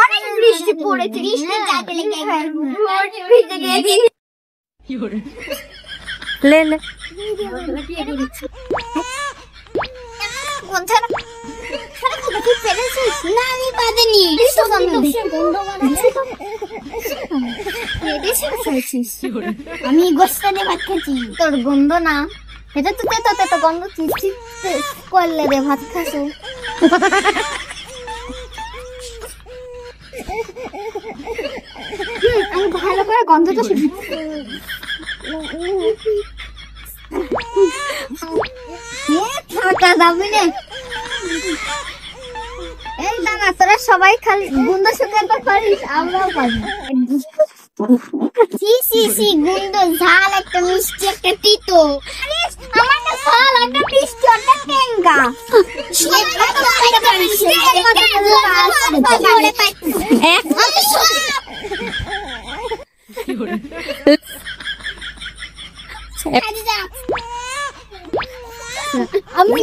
অনেক বৃষ্টি পড়েছে, ले ले আমি গোস্তানে ভাত খাচ্ছি, তোর গন্ধ না, এটা তো তেতো গন্ধ করলে রে ভাত খাসো। আমি ভালো করে গন্ধটা শুনি। থাকা যাবে না, এই না তোরা সবাই খালি গন্ধ শুকাতে পারিস, আমরাও পারি। গুন্দ ঝাল, একটা মিষ্টি, একটা তিতো। আমার না ঝাল, একটা মিষ্টি, একটা টেঙ্গা। আমি